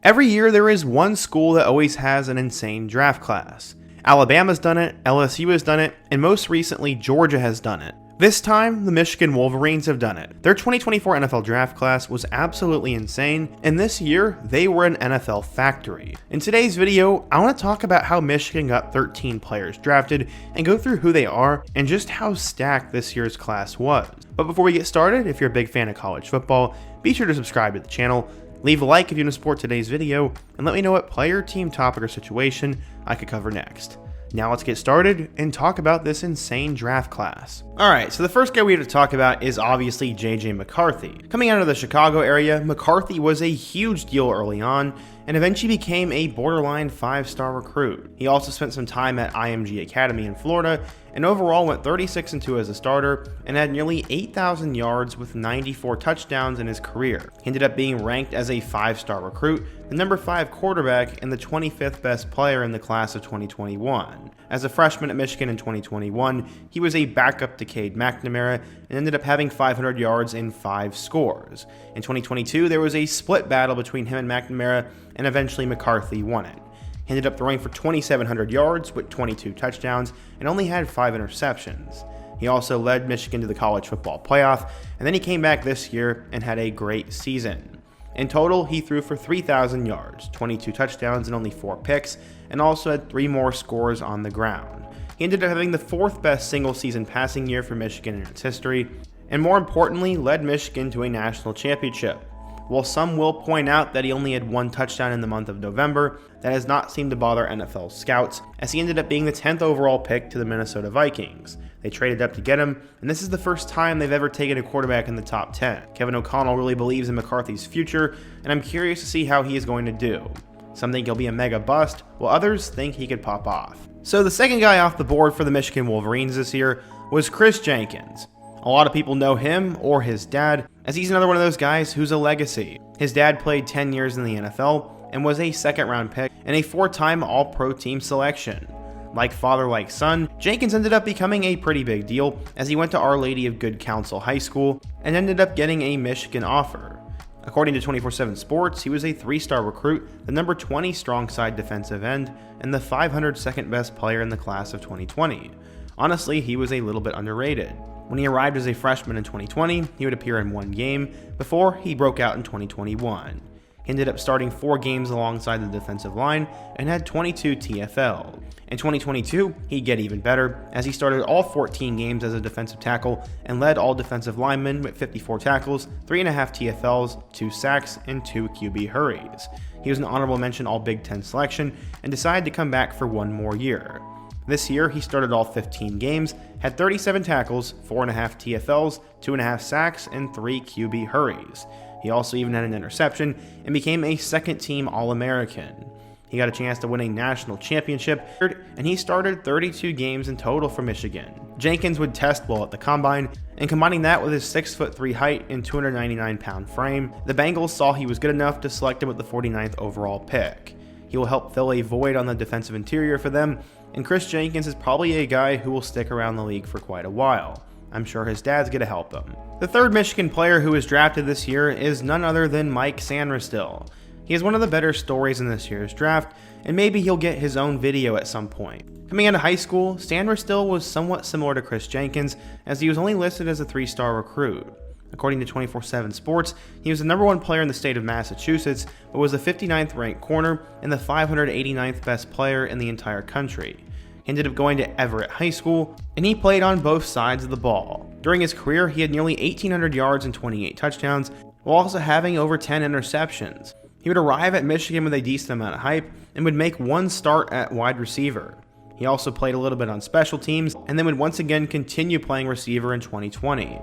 Every year there is one school that always has an insane draft class. Alabama's done it, LSU has done it, and most recently Georgia has done it. This time, the Michigan Wolverines have done it. Their 2024 NFL draft class was absolutely insane, and this year, they were an NFL factory. In today's video, I want to talk about how Michigan got 13 players drafted, and go through who they are, and just how stacked this year's class was. But before we get started, if you're a big fan of college football, be sure to subscribe to the channel, leave a like if you want to support today's video, and let me know what player, team, topic, or situation I could cover next. Now let's get started and talk about this insane draft class. Alright, so the first guy we have to talk about is obviously JJ McCarthy. Coming out of the Chicago area, McCarthy was a huge deal early on, and eventually became a borderline 5-star recruit. He also spent some time at IMG Academy in Florida, and overall went 36-2 as a starter, and had nearly 8,000 yards with 94 touchdowns in his career. He ended up being ranked as a 5-star recruit, the number 5 quarterback, and the 25th best player in the class of 2021. As a freshman at Michigan in 2021, he was a backup to Cade McNamara, and ended up having 500 yards in 5 scores. In 2022, there was a split battle between him and McNamara, and eventually McCarthy won it. He ended up throwing for 2,700 yards with 22 touchdowns and only had 5 interceptions. He also led Michigan to the college football playoff, and then he came back this year and had a great season. In total, he threw for 3,000 yards, 22 touchdowns and only 4 picks, and also had 3 more scores on the ground. He ended up having the 4th best single season passing year for Michigan in its history, and more importantly, led Michigan to a national championship. While some will point out that he only had 1 touchdown in the month of November, that has not seemed to bother NFL scouts, as he ended up being the 10th overall pick to the Minnesota Vikings. They traded up to get him, and this is the first time they've ever taken a quarterback in the top 10. Kevin O'Connell really believes in McCarthy's future, and I'm curious to see how he is going to do. Some think he'll be a mega bust, while others think he could pop off. So the second guy off the board for the Michigan Wolverines this year was Jenkins. A lot of people know him or his dad, as he's another one of those guys who's a legacy. His dad played 10 years in the NFL and was a 2nd-round pick and a 4-time All-Pro team selection. Like father, like son, Jenkins ended up becoming a pretty big deal as he went to Our Lady of Good Counsel High School and ended up getting a Michigan offer. According to 24/7 Sports, he was a 3-star recruit, the number 20 strong side defensive end, and the 502nd best player in the class of 2020. Honestly, he was a little bit underrated. When he arrived as a freshman in 2020, he would appear in 1 game before he broke out in 2021. He ended up starting 4 games alongside the defensive line and had 22 TFL. In 2022, he'd get even better, as he started all 14 games as a defensive tackle and led all defensive linemen with 54 tackles, 3.5 TFLs, 2 sacks, and 2 QB hurries. He was an honorable mention All Big Ten selection and decided to come back for 1 more year. This year, he started all 15 games, had 37 tackles, 4.5 TFLs, 2.5 sacks, and 3 QB hurries. He also even had an interception and became a 2nd-team All-American. He got a chance to win a national championship, and he started 32 games in total for Michigan. Jenkins would test well at the combine, and combining that with his 6'3" height and 299-pound frame, the Bengals saw he was good enough to select him with the 49th overall pick. He will help fill a void on the defensive interior for them, and Jenkins is probably a guy who will stick around the league for quite a while. I'm sure his dad's gonna help him. The third Michigan player who was drafted this year is none other than Mike Sanderson. He is one of the better stories in this year's draft, and maybe he'll get his own video at some point. Coming out of high school, Sanderson was somewhat similar to Jenkins, as he was only listed as a 3-star recruit. According to 24/7 Sports, he was the number 1 player in the state of Massachusetts, but was the 59th ranked corner and the 589th best player in the entire country. He ended up going to Everett High School, and he played on both sides of the ball. During his career, he had nearly 1,800 yards and 28 touchdowns, while also having over 10 interceptions. He would arrive at Michigan with a decent amount of hype, and would make 1 start at wide receiver. He also played a little bit on special teams, and then would once again continue playing receiver in 2020.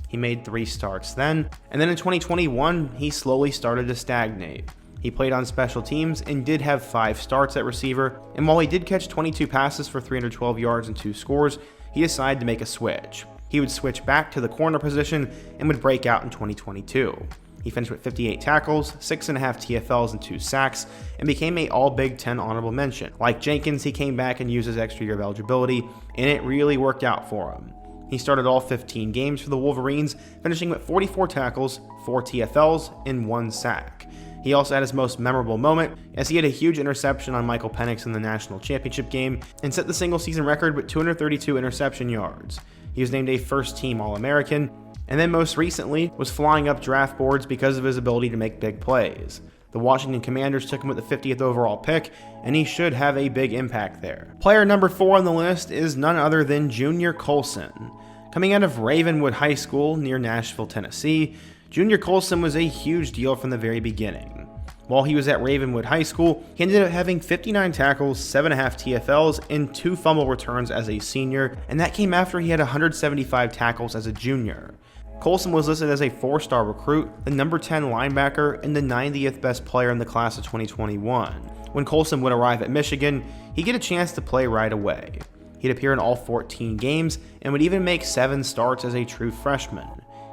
He made 3 starts then, and then in 2021, he slowly started to stagnate. He played on special teams and did have 5 starts at receiver, and while he did catch 22 passes for 312 yards and 2 scores, he decided to make a switch. He would switch back to the corner position and would break out in 2022. He finished with 58 tackles, 6.5 TFLs, and 2 sacks, and became a All Big Ten honorable mention. Like Jenkins, he came back and used his extra year of eligibility, and it really worked out for him. He started all 15 games for the Wolverines, finishing with 44 tackles, 4 TFLs, and 1 sack. He also had his most memorable moment, as he had a huge interception on Michael Penix in the national championship game and set the single-season record with 232 interception yards. He was named a first-team All-American, and then most recently was flying up draft boards because of his ability to make big plays. The Washington Commanders took him with the 50th overall pick, and he should have a big impact there. Player number 4 on the list is none other than Junior Coulson. Coming out of Ravenwood High School near Nashville, Tennessee, Junior Coulson was a huge deal from the very beginning. While he was at Ravenwood High School, he ended up having 59 tackles, 7.5 TFLs, and 2 fumble returns as a senior, and that came after he had 175 tackles as a junior. Coulson was listed as a 4-star recruit, the number 10 linebacker, and the 90th best player in the class of 2021. When Coulson would arrive at Michigan, he'd get a chance to play right away. He'd appear in all 14 games and would even make 7 starts as a true freshman.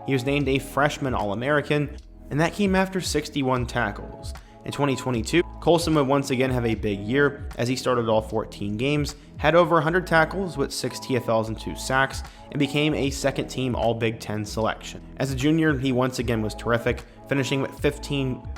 He was named a freshman All-American, and that came after 61 tackles. In 2022, Coulson would once again have a big year as he started all 14 games, had over 100 tackles with 6 TFLs and 2 sacks, and became a second-team All-Big Ten selection. As a junior, he once again was terrific, finishing with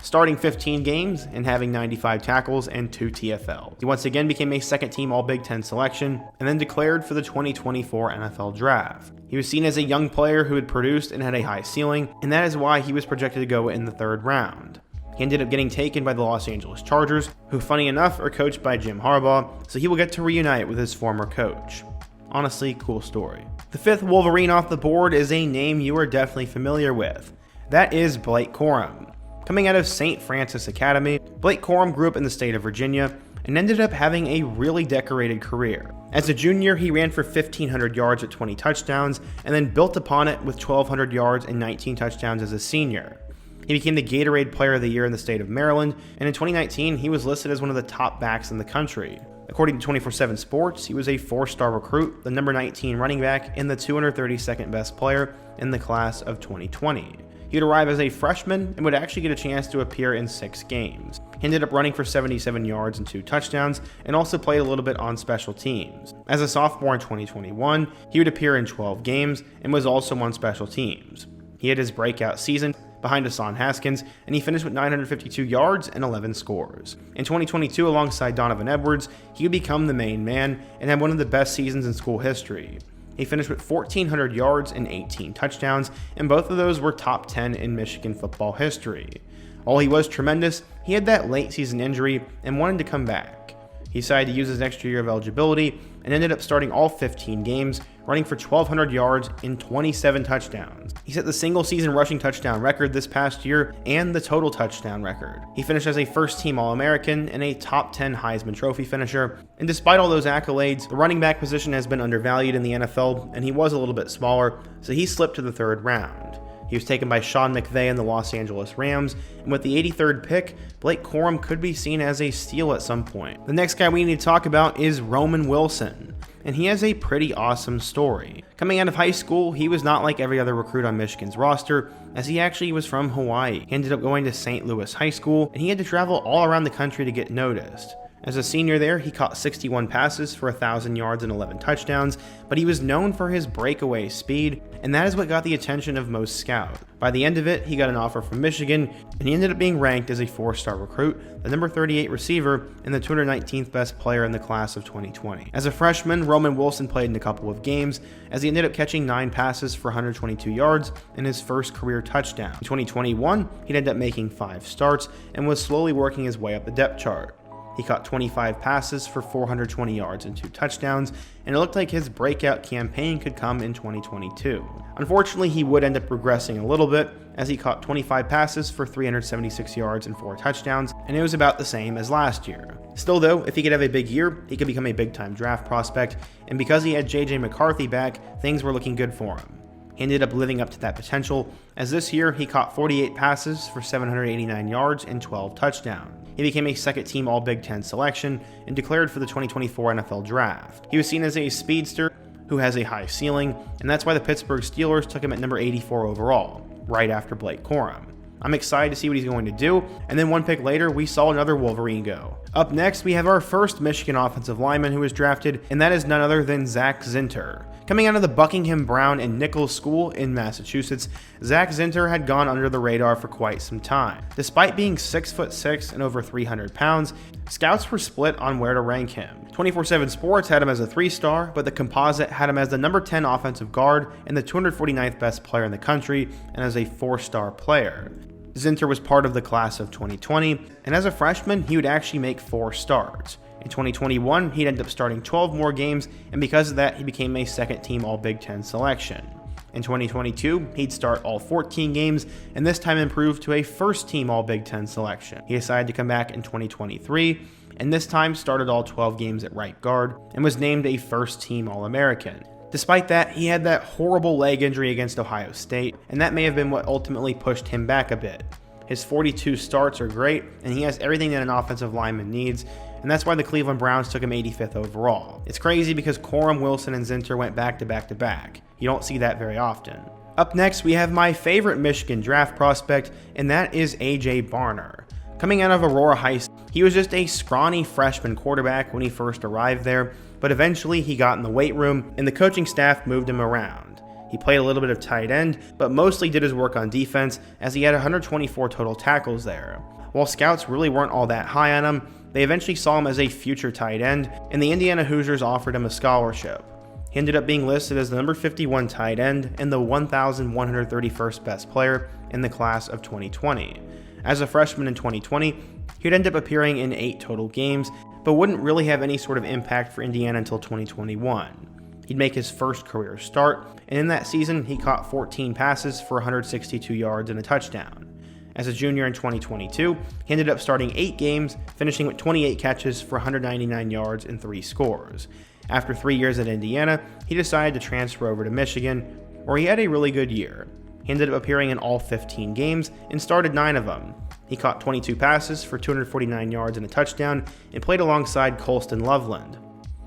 starting 15 games and having 95 tackles and 2 TFLs. He once again became a second-team All-Big Ten selection and then declared for the 2024 NFL Draft. He was seen as a young player who had produced and had a high ceiling, and that is why he was projected to go in the 3rd round. He ended up getting taken by the Los Angeles Chargers, who, funny enough, are coached by Jim Harbaugh, so he will get to reunite with his former coach. Honestly, cool story. The 5th Wolverine off the board is a name you are definitely familiar with. That is Blake Corum. Coming out of St. Francis Academy, Blake Corum grew up in the state of Virginia and ended up having a really decorated career. As a junior, he ran for 1,500 yards with 20 touchdowns, and then built upon it with 1,200 yards and 19 touchdowns as a senior. He became the Gatorade Player of the Year in the state of Maryland, and in 2019, he was listed as one of the top backs in the country. According to 24/7 Sports, he was a 4-star recruit, the number 19 running back, and the 232nd best player in the class of 2020. He would arrive as a freshman and would actually get a chance to appear in 6 games. He ended up running for 77 yards and 2 touchdowns, and also played a little bit on special teams. As a sophomore in 2021, he would appear in 12 games and was also on special teams. He had his breakout season behind Hassan Haskins, and he finished with 952 yards and 11 scores. In 2022, alongside Donovan Edwards, he would become the main man and had one of the best seasons in school history. He finished with 1,400 yards and 18 touchdowns, and both of those were top 10 in Michigan football history. While he was tremendous, he had that late season injury and wanted to come back. He decided to use his extra year of eligibility and ended up starting all 15 games, running for 1,200 yards and 27 touchdowns. He set the single season rushing touchdown record this past year and the total touchdown record. He finished as a first-team All-American and a top 10 Heisman Trophy finisher. And despite all those accolades, the running back position has been undervalued in the NFL, and he was a little bit smaller, so he slipped to the 3rd round. He was taken by Sean McVay and the Los Angeles Rams, and with the 83rd pick, Blake Corum could be seen as a steal at some point. The next guy we need to talk about is Roman Wilson, and he has a pretty awesome story. Coming out of high school, he was not like every other recruit on Michigan's roster, as he actually was from Hawaii. He ended up going to St. Louis High School, and he had to travel all around the country to get noticed. As a senior there, he caught 61 passes for 1,000 yards and 11 touchdowns, but he was known for his breakaway speed, and that is what got the attention of most scouts. By the end of it, he got an offer from Michigan, and he ended up being ranked as a 4-star recruit, the number 38 receiver, and the 219th best player in the class of 2020. As a freshman, Roman Wilson played in a couple of games, as he ended up catching 9 passes for 122 yards and his first career touchdown. In 2021, he'd end up making 5 starts and was slowly working his way up the depth chart. He caught 25 passes for 420 yards and 2 touchdowns, and it looked like his breakout campaign could come in 2022. Unfortunately, he would end up regressing a little bit, as he caught 25 passes for 376 yards and 4 touchdowns, and it was about the same as last year. Still though, if he could have a big year, he could become a big-time draft prospect, and because he had JJ McCarthy back, things were looking good for him. He ended up living up to that potential, as this year he caught 48 passes for 789 yards and 12 touchdowns. He became a second-team All-Big Ten selection and declared for the 2024 NFL Draft. He was seen as a speedster who has a high ceiling, and that's why the Pittsburgh Steelers took him at number 84 overall, right after Blake Corum. I'm excited to see what he's going to do. And then one pick later, we saw another Wolverine go. Up next, we have our first Michigan offensive lineman who was drafted, and that is none other than Zach Zinter. Coming out of the Buckingham Brown and Nichols School in Massachusetts, Zach Zinter had gone under the radar for quite some time. Despite being 6'6" and over 300 pounds, scouts were split on where to rank him. 24/7 Sports had him as a 3-star, but the Composite had him as the number 10 offensive guard and the 249th best player in the country, and as a 4-star player. Zinter was part of the class of 2020, and as a freshman, he would actually make 4 starts. In 2021, he'd end up starting 12 more games, and because of that, he became a second-team All-Big Ten selection. In 2022, he'd start all 14 games, and this time improved to a first-team All-Big Ten selection. He decided to come back in 2023, and this time started all 12 games at right guard, and was named a first-team All-American. Despite that, he had that horrible leg injury against Ohio State, and that may have been what ultimately pushed him back a bit. His 42 starts are great, and he has everything that an offensive lineman needs, and that's why the Cleveland Browns took him 85th overall. It's crazy because Corum, Wilson, and Zinter went back to back to back. You don't see that very often. Up next, we have my favorite Michigan draft prospect, and that is A.J. Barner. Coming out of Aurora High School, he was just a scrawny freshman quarterback when he first arrived there, but eventually he got in the weight room, and the coaching staff moved him around. He played a little bit of tight end, but mostly did his work on defense, as he had 124 total tackles there. While scouts really weren't all that high on him, they eventually saw him as a future tight end, and the Indiana Hoosiers offered him a scholarship. He ended up being listed as the number 51 tight end and the 1,131st best player in the class of 2020. As a freshman in 2020, he'd end up appearing in 8 total games, but wouldn't really have any sort of impact for Indiana until 2021. He'd make his first career start, and in that season, he caught 14 passes for 162 yards and a touchdown. As a junior in 2022, he ended up starting 8 games, finishing with 28 catches for 199 yards and 3 scores. After 3 years at Indiana, he decided to transfer over to Michigan, where he had a really good year. He ended up appearing in all 15 games and started 9 of them. He caught 22 passes for 249 yards and a touchdown and played alongside Coulson Loveland.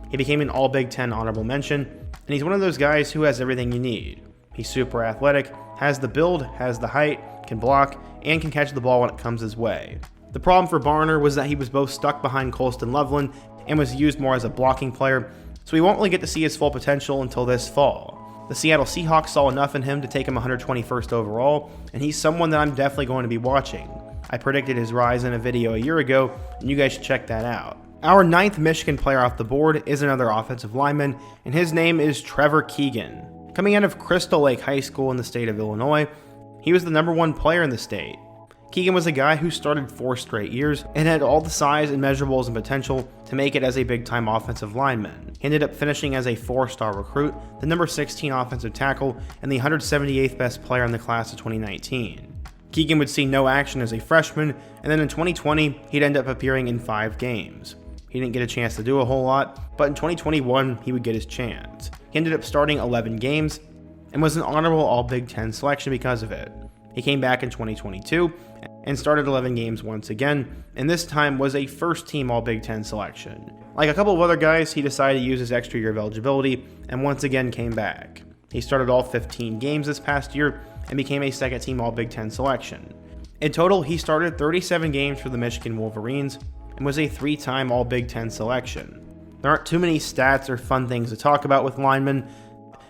He became an All-Big Ten honorable mention, and he's one of those guys who has everything you need. He's super athletic, has the build, has the height, can block, and can catch the ball when it comes his way. The problem for Barner was that he was both stuck behind Coulson Loveland and was used more as a blocking player, so we won't really get to see his full potential until this fall. The Seattle Seahawks saw enough in him to take him 121st overall, and he's someone that I'm definitely going to be watching. I predicted his rise in a video a year ago, and you guys should check that out. Our 9th Michigan player off the board is another offensive lineman, and his name is Trevor Keegan. Coming out of Crystal Lake High School in the state of Illinois, he was the number 1 player in the state. Keegan was a guy who started 4 straight years and had all the size and measurables and potential to make it as a big-time offensive lineman. He ended up finishing as a 4-star recruit, the number 16 offensive tackle, and the 178th best player in the class of 2019. Keegan would see no action as a freshman, and then in 2020, he'd end up appearing in 5 games. He didn't get a chance to do a whole lot, but in 2021, he would get his chance. He ended up starting 11 games and was an honorable All-Big Ten selection because of it. He came back in 2022 and started 11 games once again, and this time was a first-team All-Big Ten selection. Like a couple of other guys, he decided to use his extra year of eligibility and once again came back. He started all 15 games this past year and became a second-team All-Big Ten selection. In total, he started 37 games for the Michigan Wolverines and was a 3-time All-Big Ten selection. There aren't too many stats or fun things to talk about with linemen,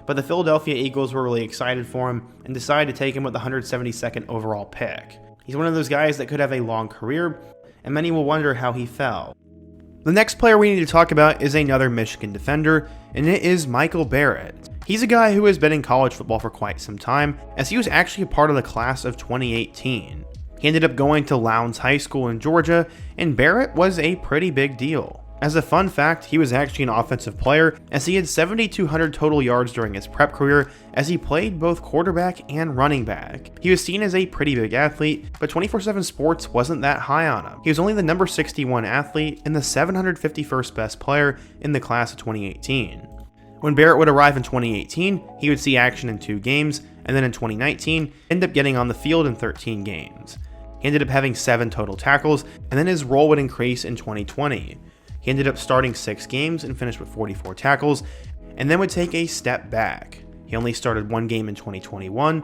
but the Philadelphia Eagles were really excited for him and decided to take him with the 172nd overall pick. He's one of those guys that could have a long career, and many will wonder how he fell. The next player we need to talk about is another Michigan defender, and it is Michael Barrett. He's a guy who has been in college football for quite some time, as he was actually a part of the class of 2018. He ended up going to Lowndes High School in Georgia, and Barrett was a pretty big deal. As a fun fact, he was actually an offensive player, as he had 7,200 total yards during his prep career, as he played both quarterback and running back. He was seen as a pretty big athlete, but 24/7 Sports wasn't that high on him. He was only the number 61 athlete and the 751st best player in the class of 2018. When Barrett would arrive in 2018, he would see action in 2 games, and then in 2019, end up getting on the field in 13 games. He ended up having 7 total tackles, and then his role would increase in 2020. He ended up starting 6 games and finished with 44 tackles, and then would take a step back. He only started 1 game in 2021,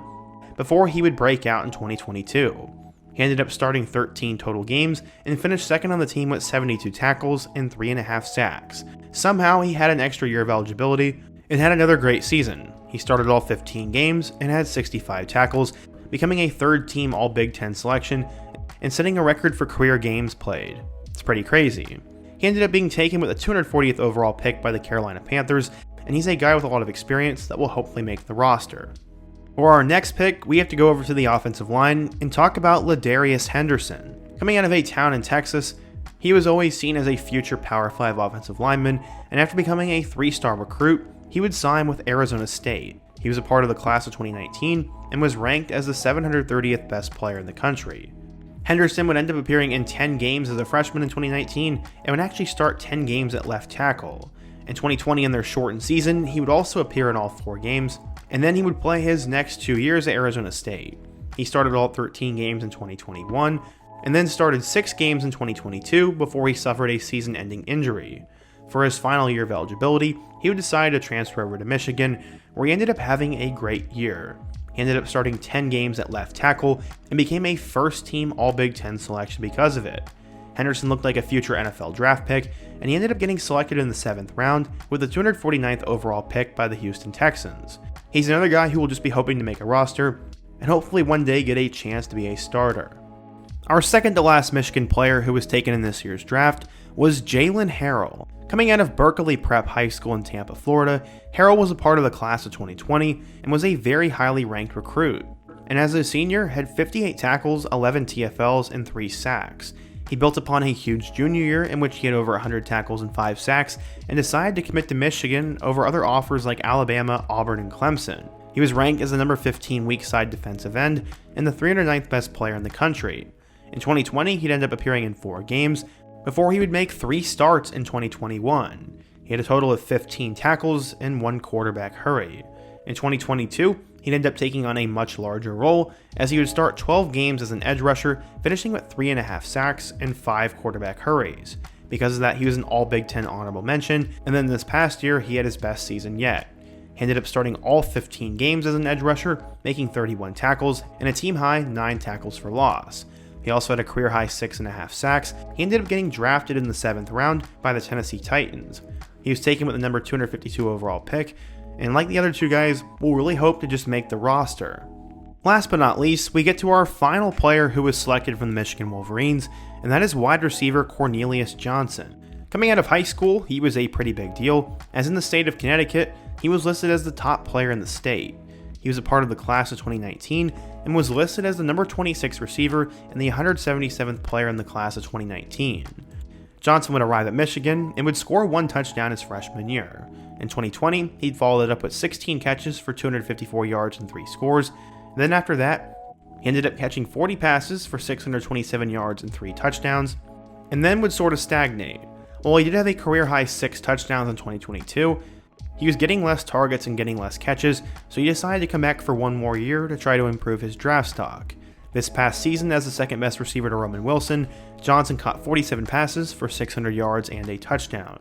before he would break out in 2022. He ended up starting 13 total games and finished second on the team with 72 tackles and 3.5 sacks. Somehow he had an extra year of eligibility and had another great season. He started all 15 games and had 65 tackles, becoming a third-team All-Big Ten selection and setting a record for career games played. It's pretty crazy. He ended up being taken with a 240th overall pick by the Carolina Panthers, and he's a guy with a lot of experience that will hopefully make the roster. For our next pick, we have to go over to the offensive line and talk about Larius Henderson. Coming out of a town in Texas, he was always seen as a future Power 5 offensive lineman, and after becoming a 3-star recruit, he would sign with Arizona State. He was a part of the class of 2019 and was ranked as the 730th best player in the country. Henderson would end up appearing in 10 games as a freshman in 2019 and would actually start 10 games at left tackle. In 2020, in their shortened season, he would also appear in all 4 games, and then he would play his next 2 years at Arizona State. He started all 13 games in 2021, and then started 6 games in 2022 before he suffered a season-ending injury. For his final year of eligibility, he would decide to transfer over to Michigan, where he ended up having a great year. He ended up starting 10 games at left tackle and became a first-team All-Big Ten selection because of it. Henderson looked like a future NFL draft pick, and he ended up getting selected in the 7th round with the 249th overall pick by the Houston Texans. He's another guy who will just be hoping to make a roster and hopefully one day get a chance to be a starter. Our second to last Michigan player who was taken in this year's draft was Jaylen Harold. Coming out of Berkeley Prep High School in Tampa, Florida, Harold was a part of the class of 2020 and was a very highly ranked recruit. And as a senior, had 58 tackles, 11 TFLs, and 3 sacks. He built upon a huge junior year in which he had over 100 tackles and 5 sacks and decided to commit to Michigan over other offers like Alabama, Auburn, and Clemson. He was ranked as the number 15 weak side defensive end and the 309th best player in the country. In 2020, he'd end up appearing in 4 games before he would make 3 starts in 2021. He had a total of 15 tackles and 1 quarterback hurry. In 2022, he'd end up taking on a much larger role as he would start 12 games as an edge rusher, finishing with 3.5 sacks and 5 quarterback hurries. Because of that, he was an All-Big Ten honorable mention, and then this past year, he had his best season yet. He ended up starting all 15 games as an edge rusher, making 31 tackles and a team-high 9 tackles for loss. He also had a career-high 6.5 sacks. He ended up getting drafted in the 7th round by the Tennessee Titans. He was taken with the number 252 overall pick, and like the other 2 guys, will really hope to just make the roster. Last but not least, we get to our final player who was selected from the Michigan Wolverines, and that is wide receiver Cornelius Johnson. Coming out of high school, he was a pretty big deal, as in the state of Connecticut, he was listed as the top player in the state. He was a part of the class of 2019 and was listed as the number 26 receiver and the 177th player in the class of 2019. Johnson would arrive at Michigan and would score 1 touchdown his freshman year. In 2020, he'd followed it up with 16 catches for 254 yards and 3 scores. And then after that, he ended up catching 40 passes for 627 yards and 3 touchdowns, and then would sort of stagnate. While he did have a career-high 6 touchdowns in 2022, he was getting less targets and getting less catches, so he decided to come back for 1 more year to try to improve his draft stock. This past season, as the second best receiver to Roman Wilson, Johnson caught 47 passes for 600 yards and a touchdown.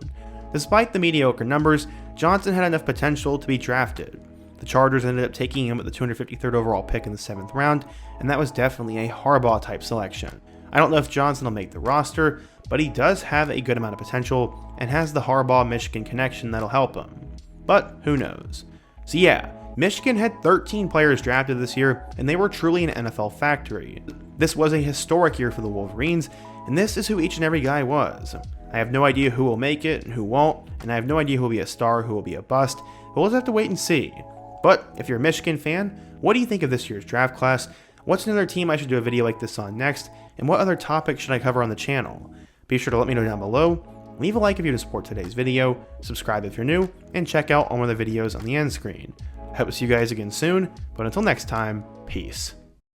Despite the mediocre numbers, Johnson had enough potential to be drafted. The Chargers ended up taking him at the 253rd overall pick in the 7th round, and that was definitely a Harbaugh-type selection. I don't know if Johnson will make the roster, but he does have a good amount of potential and has the Harbaugh-Michigan connection that'll help him. But who knows? So yeah, Michigan had 13 players drafted this year, and they were truly an NFL factory. This was a historic year for the Wolverines, and this is who each and every guy was. I have no idea who will make it and who won't, and I have no idea who will be a star, who will be a bust, but we'll just have to wait and see. But if you're a Michigan fan, what do you think of this year's draft class? What's another team I should do a video like this on next, and what other topics should I cover on the channel? Be sure to let me know down below. Leave a like if you want to support today's video, subscribe if you're new, and check out all of the videos on the end screen. I hope to see you guys again soon, but until next time, peace.